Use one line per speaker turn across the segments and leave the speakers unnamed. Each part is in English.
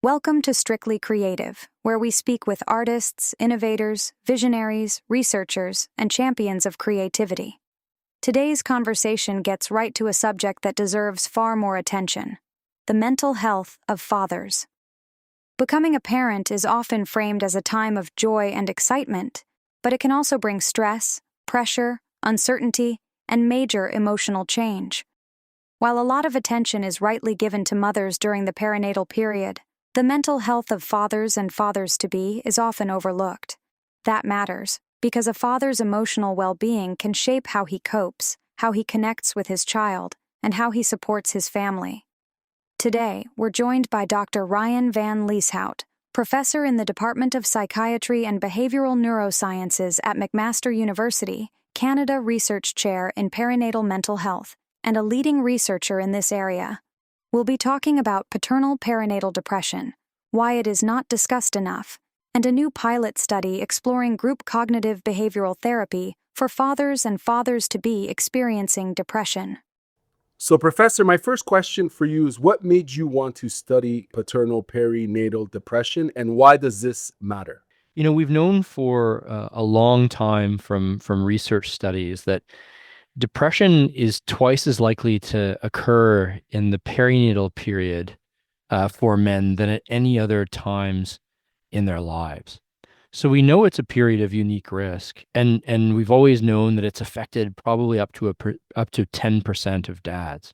Welcome to Strictly Creative, where we speak with artists, innovators, visionaries, researchers, and champions of creativity. Today's conversation gets right to a subject that deserves far more attention: the mental health of fathers. Becoming a parent is often framed as a time of joy and excitement, but it can also bring stress, pressure, uncertainty, and major emotional change. While a lot of attention is rightly given to mothers during the perinatal period, the mental health of fathers and fathers-to-be is often overlooked. That matters, because a father's emotional well-being can shape how he copes, how he connects with his child, and how he supports his family. Today, we're joined by Dr. Ryan van Lieshout, professor in the Department of Psychiatry and Behavioural Neurosciences at McMaster University, Canada Research Chair in Perinatal Mental Health, and a leading researcher in this area. We'll be talking about paternal perinatal depression, why it is not discussed enough, and a new pilot study exploring group cognitive behavioral therapy for fathers and fathers-to-be experiencing depression.
So, Professor, my first question for you is, what made you want to study paternal perinatal depression, and why does this matter?
We've known for a long time from research studies that depression is twice as likely to occur in the perinatal period for men than at any other times in their lives. So we know it's a period of unique risk, and we've always known that it's affected probably up to 10% of dads.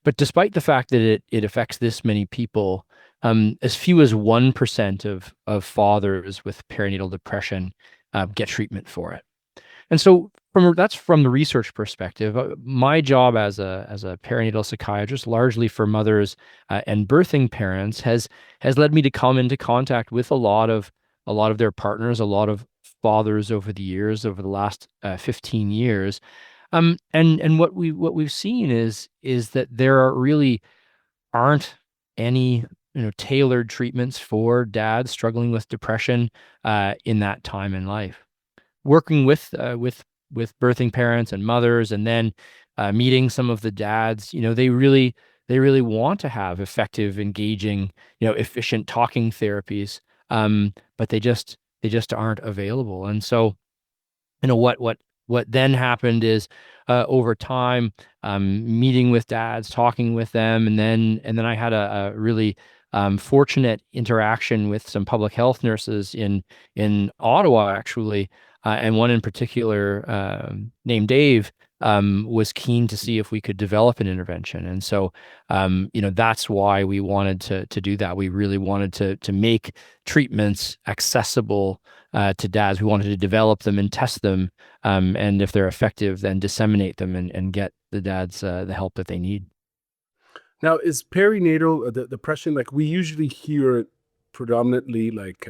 But despite the fact that it affects this many people, as few as 1% of fathers with perinatal depression get treatment for it. And so that's from the research perspective. My job as a perinatal psychiatrist, largely for mothers and birthing parents, has led me to come into contact with a lot of their partners, a lot of fathers over the last 15 years. And what we've seen is that there really aren't any tailored treatments for dads struggling with depression in that time in life. Working with birthing parents and mothers, and then meeting some of the dads, they really want to have effective, engaging, efficient talking therapies, but they just aren't available. And so, what then happened is over time, meeting with dads, talking with them, and then I had a really fortunate interaction with some public health nurses in Ottawa, actually. And one in particular, named Dave, was keen to see if we could develop an intervention. And so, that's why we wanted to do that. We really wanted to make treatments accessible to dads. We wanted to develop them and test them, and if they're effective, then disseminate them and get the dads the help that they need.
Now, is perinatal depression, like we usually hear it predominantly, like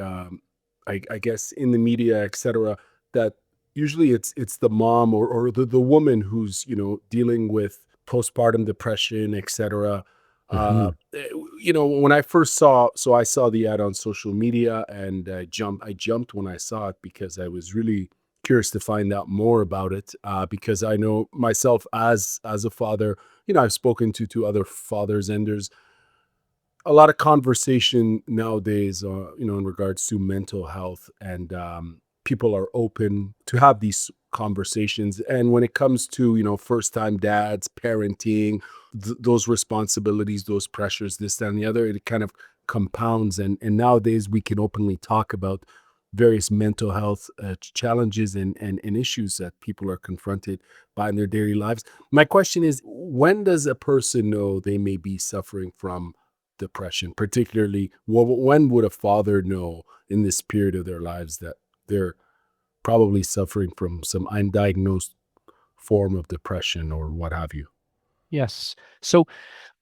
I guess in the media, etc., that usually it's the mom or the woman who's dealing with postpartum depression, etc. When I first saw the ad on social media, and I jumped when I saw it, because I was really curious to find out more about it, because I know myself as a father, I've spoken to other fathers, and there's a lot of conversation nowadays, in regards to mental health, and people are open to have these conversations. And when it comes to, first-time dads, parenting, those responsibilities, those pressures, this, that, and the other, it kind of compounds. And nowadays we can openly talk about various mental health challenges and issues that people are confronted by in their daily lives. My question is, when does a person know they may be suffering from depression? Particularly, when would a father know in this period of their lives that they're probably suffering from some undiagnosed form of depression or what have you?
Yes. So,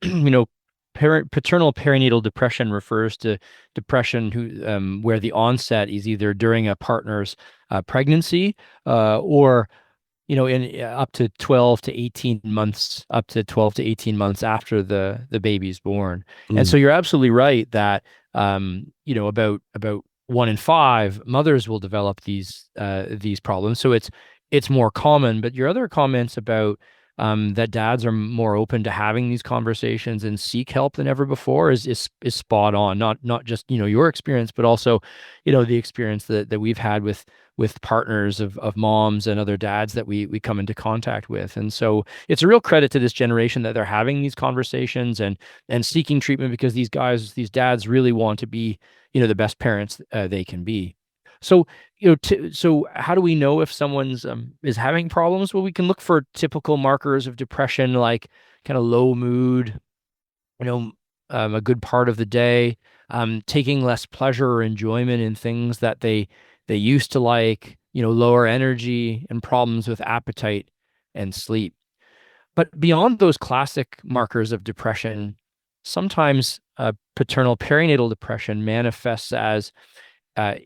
paternal perinatal depression refers to depression where the onset is either during a partner's pregnancy or in up to 12 to 18 months after the baby's born. And so you're absolutely right that about 1 in 5 mothers will develop these problems. So it's more common. But your other comments about that dads are more open to having these conversations and seek help than ever before is spot on. Not just, your experience, but also, the experience that we've had with partners of moms and other dads that we come into contact with. And so it's a real credit to this generation that they're having these conversations and seeking treatment, because these dads really want to be, the best parents they can be. So, so how do we know if someone's is having problems? Well, we can look for typical markers of depression, like kind of low mood, a good part of the day, taking less pleasure or enjoyment in things that they used to like, lower energy, and problems with appetite and sleep. But beyond those classic markers of depression, sometimes paternal perinatal depression manifests as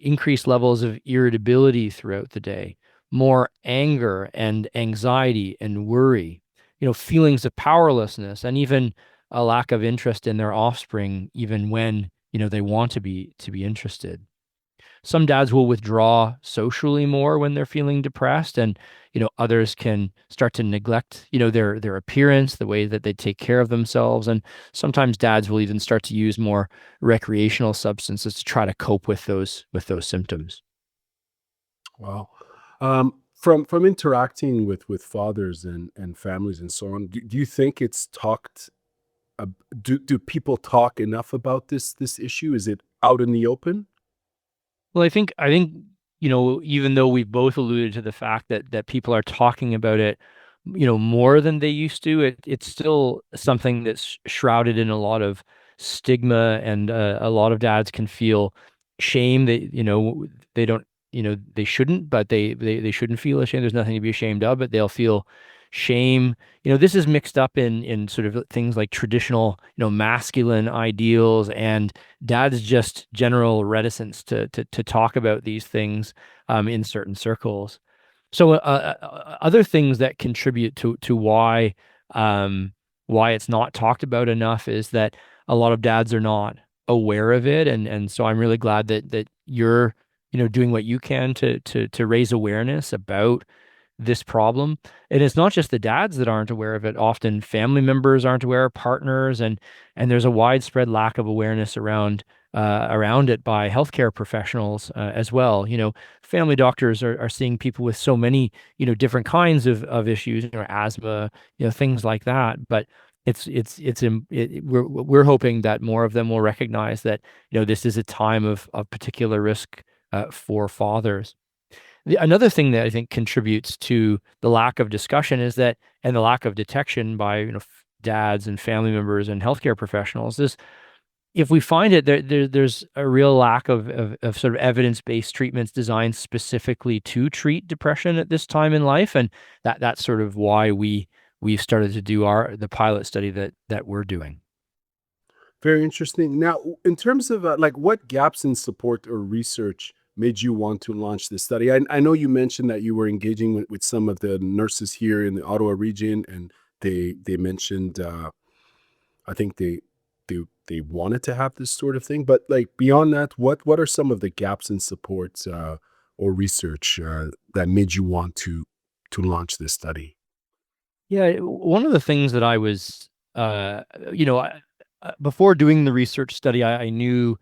increased levels of irritability throughout the day, more anger and anxiety and worry, feelings of powerlessness, and even a lack of interest in their offspring, even when, they want to be interested. Some dads will withdraw socially more when they're feeling depressed, and others can start to neglect their appearance, the way that they take care of themselves, and sometimes dads will even start to use more recreational substances to try to cope with those symptoms.
Wow. From interacting with fathers and families and so on, do you think it's talked? Do people talk enough about this issue? Is it out in the open?
Well, I think even though we've both alluded to the fact that people are talking about it, more than they used to, it's still something that's shrouded in a lot of stigma, and a lot of dads can feel shame that they don't, they shouldn't, but they shouldn't feel ashamed. There's nothing to be ashamed of, but they'll feel shame. This is mixed up in sort of things like traditional, masculine ideals, and dad's just general reticence to talk about these things in certain circles. So other things that contribute to why it's not talked about enough is that a lot of dads are not aware of it, and so I'm really glad that you're doing what you can to raise awareness about this problem. And it's not just the dads that aren't aware of it. Often family members aren't aware, partners, and there's a widespread lack of awareness around it by healthcare professionals as well. Family doctors are seeing people with so many different kinds of issues, asthma, things like that. But we're hoping that more of them will recognize that this is a time of particular risk for fathers. Another thing that I think contributes to the lack of discussion and the lack of detection by dads and family members and healthcare professionals is, if we find it, there's a real lack of sort of evidence-based treatments designed specifically to treat depression at this time in life, and that's sort of why we've started to do the pilot study that we're doing.
Very interesting. Now, in terms of like what gaps in support or research made you want to launch this study? I know you mentioned that you were engaging with some of the nurses here in the Ottawa region, and they mentioned I think they wanted to have this sort of thing. But like beyond that, what are some of the gaps in support or research that made you want to launch this study?
Yeah, one of the things that I was, before doing the research study, I knew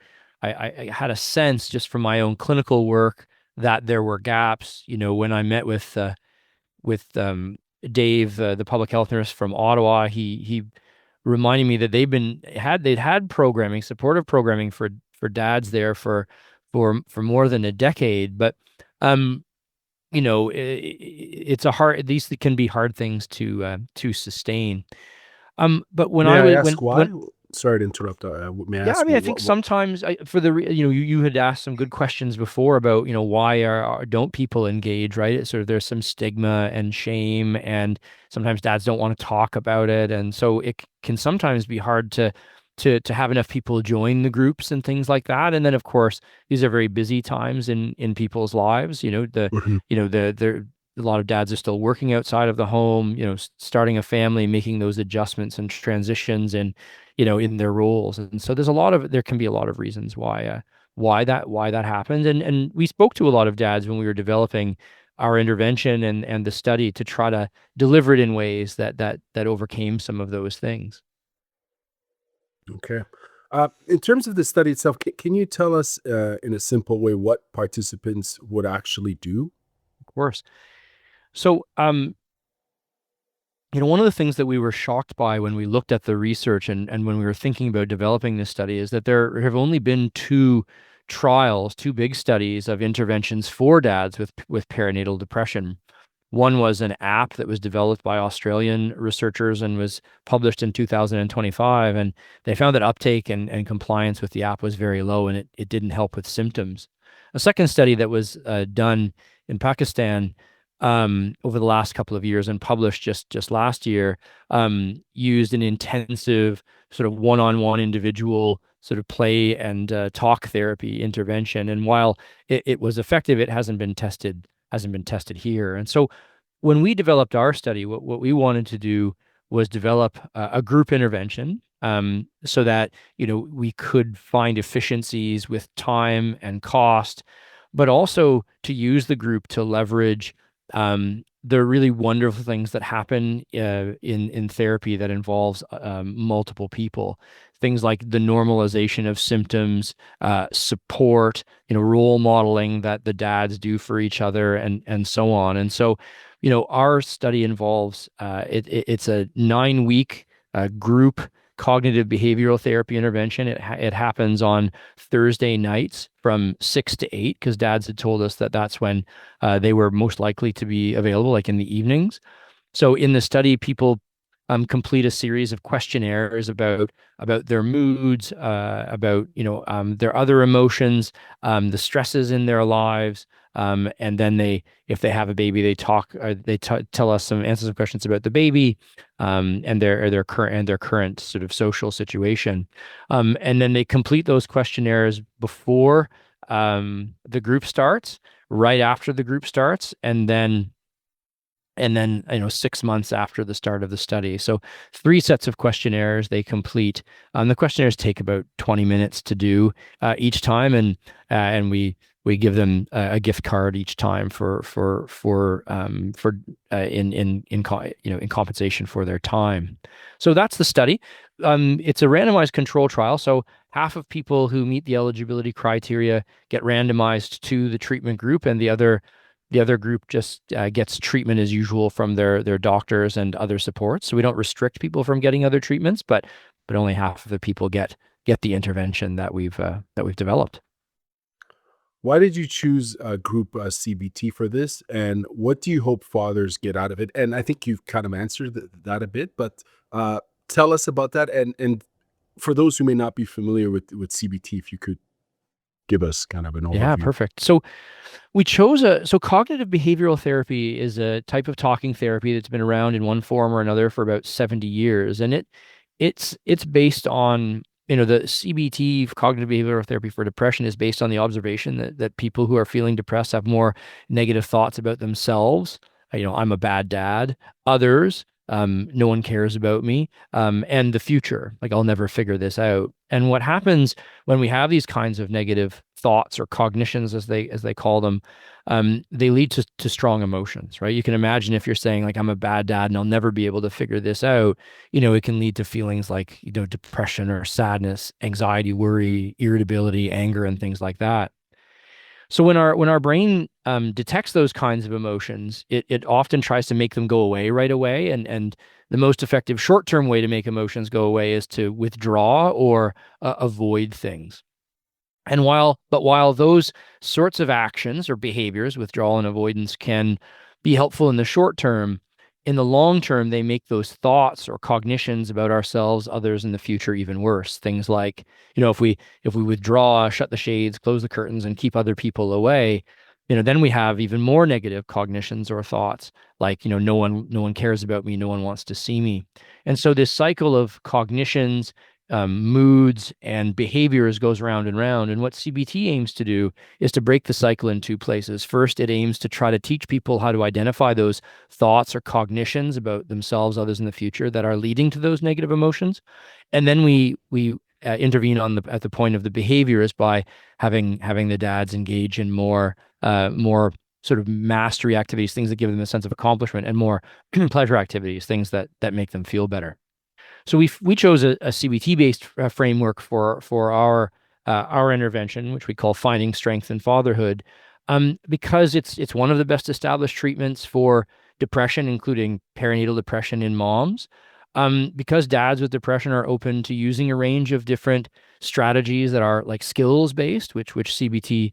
I had a sense just from my own clinical work that there were gaps. When I met with Dave, the public health nurse from Ottawa, he reminded me that they'd had programming, supportive programming for dads there for more than a decade. But these can be hard things to sustain. But when
May
I
I
was
ask why?
when
Sorry to interrupt. May I
Yeah, I
ask
mean,
you
I think
what?
sometimes for the you had asked some good questions before about why don't people engage, right? It's sort of there's some stigma and shame, and sometimes dads don't want to talk about it, and so it can sometimes be hard to have enough people join the groups and things like that. And then of course these are very busy times in people's lives.
Mhm.
A lot of dads are still working outside of the home, starting a family, making those adjustments and transitions and in their roles. And so there can be a lot of reasons why that happens. And we spoke to a lot of dads when we were developing our intervention and the study to try to deliver it in ways that overcame some of those things.
Okay. In terms of the study itself, can you tell us in a simple way what participants would actually do?
Of course. So, one of the things that we were shocked by when we looked at the research and when we were thinking about developing this study is that there have only been two trials, two big studies of interventions for dads with perinatal depression. One was an app that was developed by Australian researchers and was published in 2025, and they found that uptake and compliance with the app was very low, and it didn't help with symptoms. A second study that was done in Pakistan over the last couple of years and published just last year used an intensive sort of one-on-one individual sort of play and talk therapy intervention. And while it was effective, it hasn't been tested here. And so when we developed our study, what we wanted to do was develop a group intervention so that we could find efficiencies with time and cost, but also to use the group to leverage the really wonderful things that happen in therapy that involves multiple people. Things like the normalization of symptoms, support, role modeling that the dads do for each other, and so on. And so, our study involves it's a 9-week group cognitive behavioral therapy intervention. It happens on Thursday nights from 6 to 8 because dads had told us that that's when they were most likely to be available, like in the evenings. So in the study, people complete a series of questionnaires about their moods, about their other emotions, the stresses in their lives, and then if they have a baby, they tell us answer some questions about the baby, and their current sort of social situation, and then they complete those questionnaires before the group starts, right after the group starts, and then 6 months after the start of the study. So 3 sets of questionnaires they complete. The questionnaires take about 20 minutes to do each time, and we give them a gift card each time in compensation for their time. So that's the study. It's a randomized control trial. So half of people who meet the eligibility criteria get randomized to the treatment group, and the other group just gets treatment as usual from their doctors and other supports. So we don't restrict people from getting other treatments, but only half of the people get the intervention that we've developed.
Why did you choose group CBT for this, and what do you hope fathers get out of it? And I think you've kind of answered that a bit, but tell us about that. And for those who may not be familiar with CBT, if you could give us kind of an overview.
Yeah, perfect. So we chose cognitive behavioral therapy is a type of talking therapy that's been around in one form or another for about 70 years. And it's based on, the CBT, cognitive behavioral therapy for depression, is based on the observation that people who are feeling depressed have more negative thoughts about themselves. I'm a bad dad. Others, no one cares about me, and the future, like I'll never figure this out. And what happens when we have these kinds of negative thoughts or cognitions, as they call them, they lead to strong emotions, right? You can imagine if you're saying like, I'm a bad dad and I'll never be able to figure this out, it can lead to feelings like, depression or sadness, anxiety, worry, irritability, anger, and things like that. So when our brain detects those kinds of emotions, it often tries to make them go away right away. And the most effective short-term way to make emotions go away is to withdraw or avoid things. And while those sorts of actions or behaviors, withdrawal and avoidance, can be helpful in the short term, in the long term, they make those thoughts or cognitions about ourselves, others, in the future even worse. Things like, if we withdraw, shut the shades, close the curtains, and keep other people away, then we have even more negative cognitions or thoughts like, no one cares about me, no one wants to see me. And so this cycle of cognitions, moods, and behaviors goes round and round. And what CBT aims to do is to break the cycle in 2 places. First, it aims to try to teach people how to identify those thoughts or cognitions about themselves, others, in the future that are leading to those negative emotions. And then we intervene at the point of the behaviors by having the dads engage in more sort of mastery activities, things that give them a sense of accomplishment, and more pleasure activities, things that make them feel better. So we chose a CBT based framework for our intervention, which we call Finding Strength in Fatherhood, because it's one of the best established treatments for depression, including perinatal depression in moms. Because dads with depression are open to using a range of different strategies that are like skills based, which CBT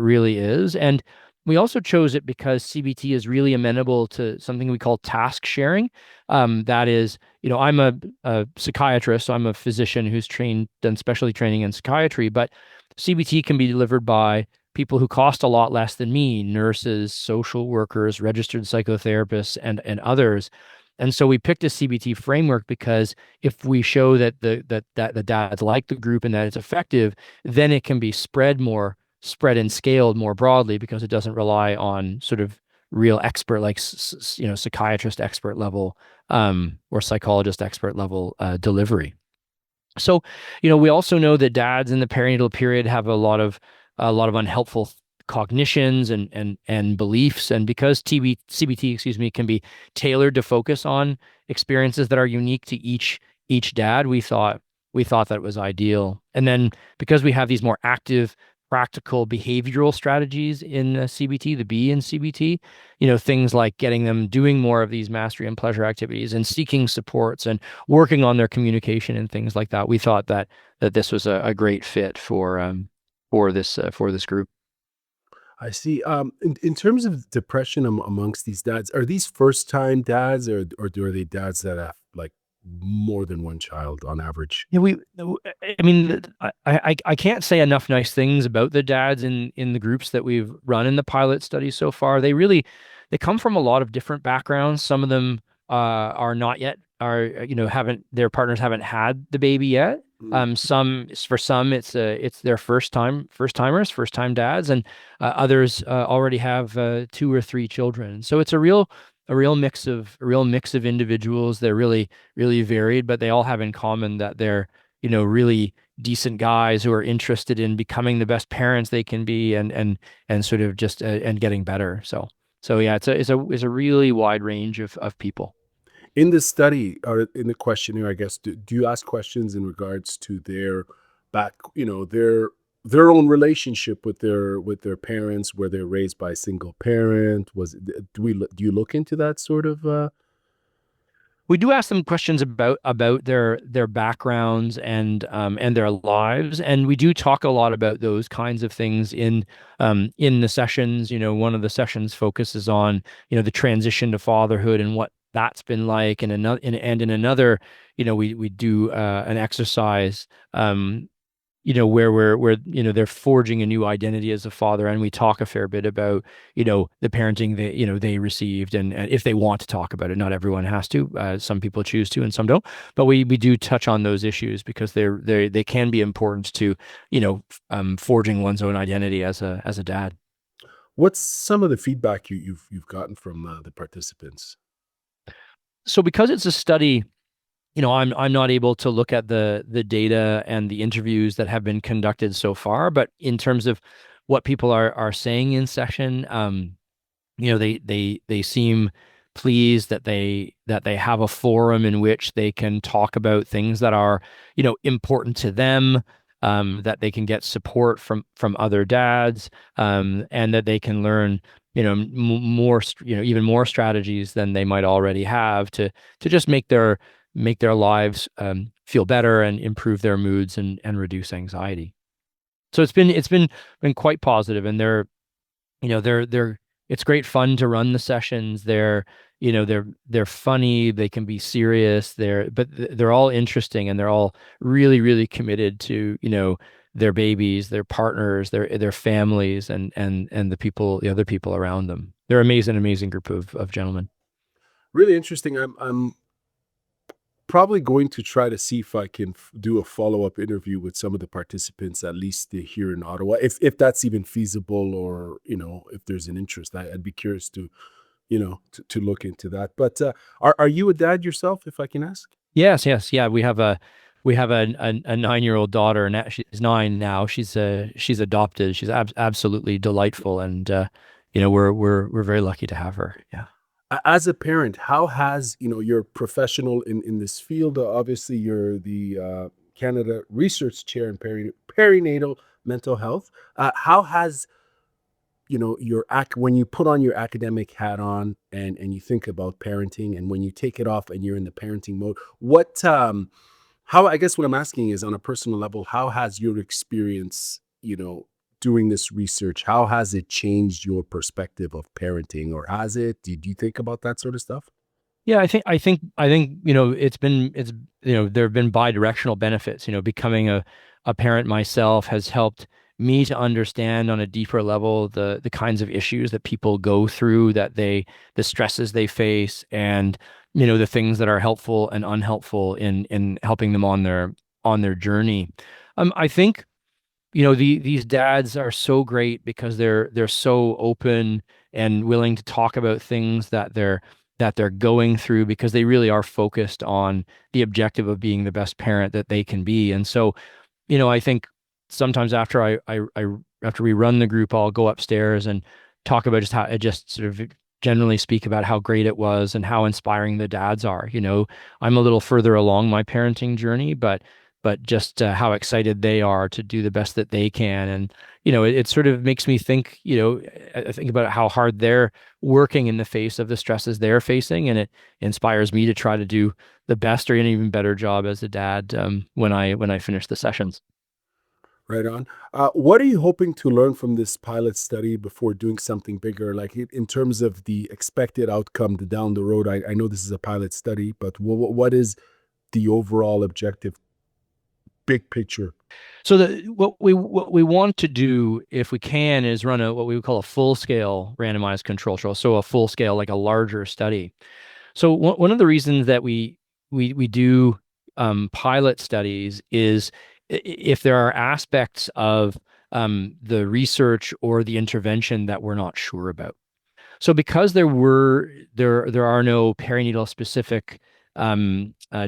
really is. And we also chose it because CBT is really amenable to something we call task sharing. That is, I'm a psychiatrist, so I'm a physician who's done specialty training in psychiatry, but CBT can be delivered by people who cost a lot less than me, nurses, social workers, registered psychotherapists, and others. And so we picked a CBT framework because if we show that the dads like the group and that it's effective, then it can be spread and scaled more broadly because it doesn't rely on sort of real expert, like psychiatrist expert level or psychologist expert level delivery. So, we also know that dads in the perinatal period have a lot of unhelpful cognitions and beliefs, and because CBT, can be tailored to focus on experiences that are unique to each dad, we thought that it was ideal. And then because we have these more active, practical behavioral strategies in CBT, the B in CBT, things like getting them doing more of these mastery and pleasure activities and seeking supports and working on their communication and things like that, we thought that this was a great fit for this group.
I see. In terms of depression amongst these dads, are these first-time dads, or are they dads that have like more than one child on average?
Yeah, I mean, I can't say enough nice things about the dads in the groups that we've run in the pilot study so far. They come from a lot of different backgrounds. Some of them are not yet, their partners haven't had the baby yet. For some, it's their first time dads, and others already have 2 or 3 children. So it's a real mix of individuals. They're really, really varied, but they all have in common that they're, really decent guys who are interested in becoming the best parents they can be and sort of just and getting better. So yeah, it's a really wide range of people.
In the study or in the questionnaire, I guess, do you ask questions in regards to their their own relationship with their parents? Were they raised by a single parent? Do you look into that sort of?
We do ask them questions about their backgrounds and their lives, and we do talk a lot about those kinds of things in the sessions. One of the sessions focuses on the transition to fatherhood and what that's been like, and in another, we do an exercise where they're forging a new identity as a father, and we talk a fair bit about the parenting they received, and if they want to talk about it. Not everyone has to. Some people choose to and some don't, but we do touch on those issues because they can be important to forging one's own identity as a dad.
What's some of the feedback you've gotten from the participants?
So because it's a study, I'm not able to look at the data and the interviews that have been conducted so far, but in terms of what people are saying in session, they seem pleased that they have a forum in which they can talk about things that are important to them, that they can get support from other dads, and that they can learn more even more strategies than they might already have to just make their lives feel better and improve their moods and reduce anxiety. So it's been quite positive, and they're it's great fun to run the sessions. They're funny, they can be serious, but they're all interesting, and they're all really, really committed to their babies, their partners, their families, and the other people around them. They're amazing group of gentlemen.
Really interesting. I'm probably going to try to see if I can do a follow-up interview with some of the participants, at least here in Ottawa, if that's even feasible, or if there's an interest. I'd be curious to to look into that. But are you a dad yourself, if I can ask?
Yes, yeah. We have a 9-year-old daughter, and she's 9 now. She's adopted. She's absolutely delightful, and we're very lucky to have her. Yeah.
As a parent, how has, you're professional in this field. Obviously, you're the Canada Research Chair in perinatal mental health. How has, when you put on your academic hat on and you think about parenting, and when you take it off and you're in the parenting mode, how, I guess what I'm asking is, on a personal level, how has your experience, doing this research, how has it changed your perspective of parenting, or has it? Did you think about that sort of stuff?
Yeah, I think there have been bi-directional benefits. Becoming a parent myself has helped me to understand on a deeper level the kinds of issues that people go through, the stresses they face, and the things that are helpful and unhelpful in helping them on their journey. I think these dads are so great because they're so open and willing to talk about things that they're going through, because they really are focused on the objective of being the best parent that they can be. And so, I think sometimes after we run the group, I'll go upstairs and talk about just sort of generally speak about how great it was and how inspiring the dads are. I'm a little further along my parenting journey, but just how excited they are to do the best that they can. And, it sort of makes me think, I think about how hard they're working in the face of the stresses they're facing. And it inspires me to try to do the best or an even better job as a dad when I finish the sessions.
Right on. What are you hoping to learn from this pilot study before doing something bigger, like in terms of the expected outcome down the road? I know this is a pilot study, but what is the overall objective, big picture?
So what we want to do, if we can, is run what we would call a full scale randomized control trial. So a full scale, like a larger study. So one of the reasons that we do pilot studies is if there are aspects of the research or the intervention that we're not sure about. So because there are no perinatal specific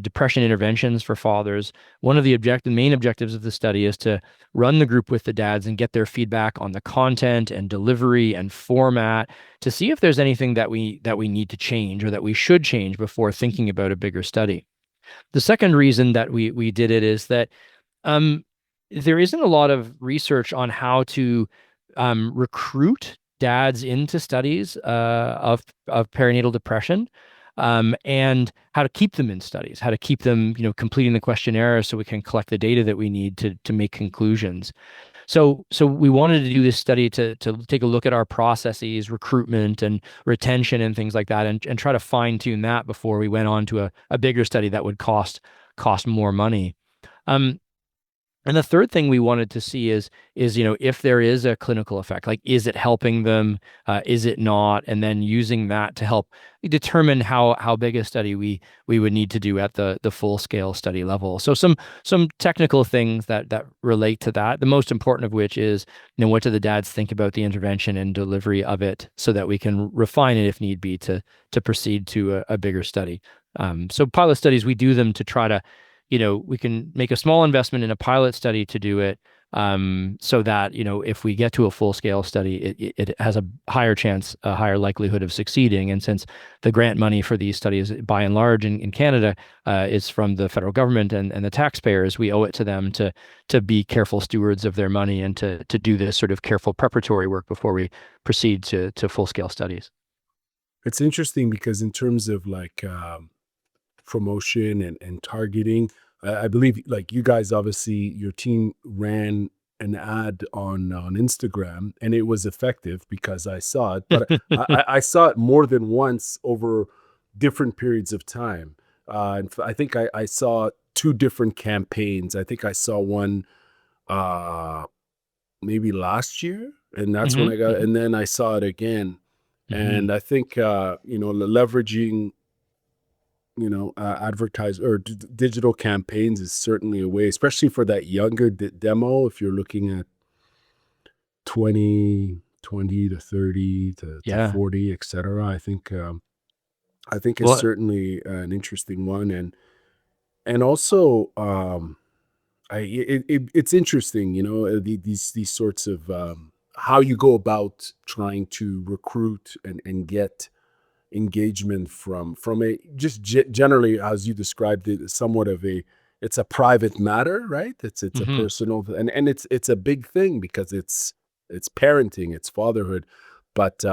depression interventions for fathers, one of the main objectives of the study is to run the group with the dads and get their feedback on the content and delivery and format, to see if there's anything that we need to change or that we should change before thinking about a bigger study. The second reason that we did it is that um, there isn't a lot of research on how to recruit dads into studies of perinatal depression, and how to keep them in studies, how to keep them, completing the questionnaires so we can collect the data that we need to make conclusions. So we wanted to do this study to take a look at our processes, recruitment and retention and things like that, and try to fine tune that before we went on to a bigger study that would cost more money. Um, and the third thing we wanted to see is if there is a clinical effect, like, is it helping them? Is it not? And then using that to help determine how big a study we would need to do at the full scale study level. So some technical things that relate to that. The most important of which is, what do the dads think about the intervention and delivery of it, so that we can refine it if need be to proceed to a bigger study. So pilot studies, we do them to try to, we can make a small investment in a pilot study to do it, so that, if we get to a full scale study, it has a higher chance, a higher likelihood of succeeding. And since the grant money for these studies, by and large in Canada, is from the federal government and the taxpayers, we owe it to them to be careful stewards of their money and to do this sort of careful preparatory work before we proceed to full scale studies.
It's interesting because in terms of like promotion and targeting, I believe, like, you guys, obviously your team ran an ad on Instagram, and it was effective because I saw it, but I saw it more than once over different periods of time. And I think I saw two different campaigns. I think I saw one maybe last year, and that's when
Hmm.
I got, and then I saw it again.
Hmm.
And I think leveraging advertise or digital campaigns is certainly a way, especially for that younger demo. If you're looking at 20 to 30 to
Yeah.
40, etc. I think it's
Well,
certainly an interesting one. And also, it's interesting, these sorts of how you go about trying to recruit and get engagement from a just generally, as you described it, somewhat of a, it's a private matter, right? It's a
Hmm.
personal, and it's a big thing because it's parenting, it's fatherhood. But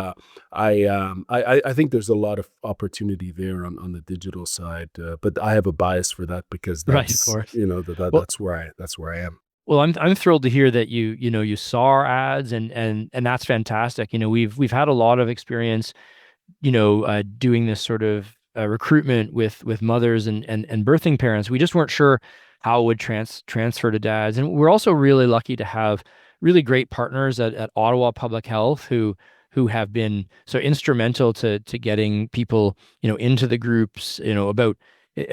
I think there's a lot of opportunity there on the digital side. But I have a bias for that because
Right, of
that's,
course. Well,
that's where I am.
I'm thrilled to hear that you saw our ads, and that's fantastic. We've had a lot of experience, doing this sort of recruitment with mothers and birthing parents. We just weren't sure how it would transfer to dads. And we're also really lucky to have really great partners at Ottawa Public Health who have been so instrumental to getting people, into the groups.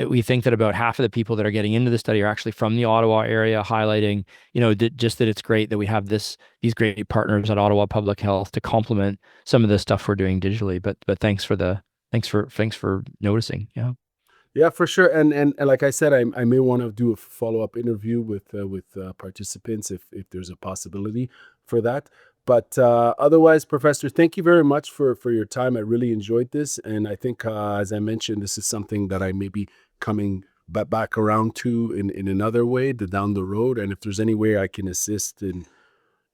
We think that about half of the people that are getting into the study are actually from the Ottawa area, highlighting, just that it's great that we have these great partners at Ottawa Public Health to complement some of the stuff we're doing digitally. But thanks for noticing. Yeah.
Yeah, for sure. And like I said, I may want to do a follow-up interview with participants if there's a possibility for that. But otherwise, Professor, thank you very much for your time. I really enjoyed this, and I think, as I mentioned, this is something that I may be coming back around to in another way, down the road. And if there's any way I can assist in,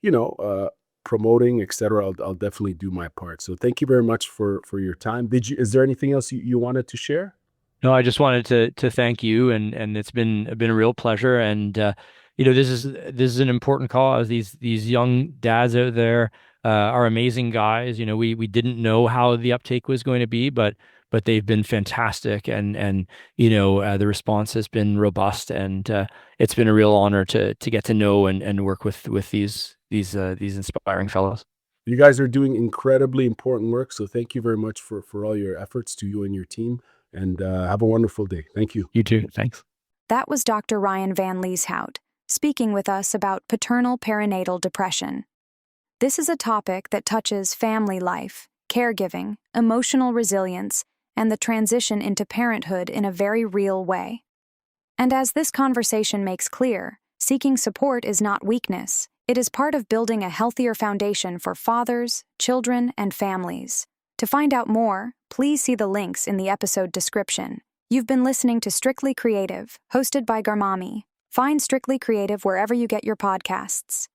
you know, uh, promoting, etc., I'll definitely do my part. So thank you very much for your time. Is there anything else you wanted to share?
No, I just wanted to thank you, and it's been a real pleasure. And this is an important cause. These young dads out there are amazing guys. We didn't know how the uptake was going to be, but they've been fantastic, and the response has been robust, and it's been a real honor to get to know and work with these inspiring fellows.
You guys are doing incredibly important work. So thank you very much for all your efforts, to you and your team. And have a wonderful day. Thank you.
You too. Thanks.
That was Dr. Ryan van Lieshout speaking with us about paternal perinatal depression. This is a topic that touches family life, caregiving, emotional resilience, and the transition into parenthood in a very real way. And as this conversation makes clear, seeking support is not weakness. It is part of building a healthier foundation for fathers, children, and families. To find out more, please see the links in the episode description. You've been listening to Strictly Creative, hosted by Garmamie. Find Strictly Creative wherever you get your podcasts.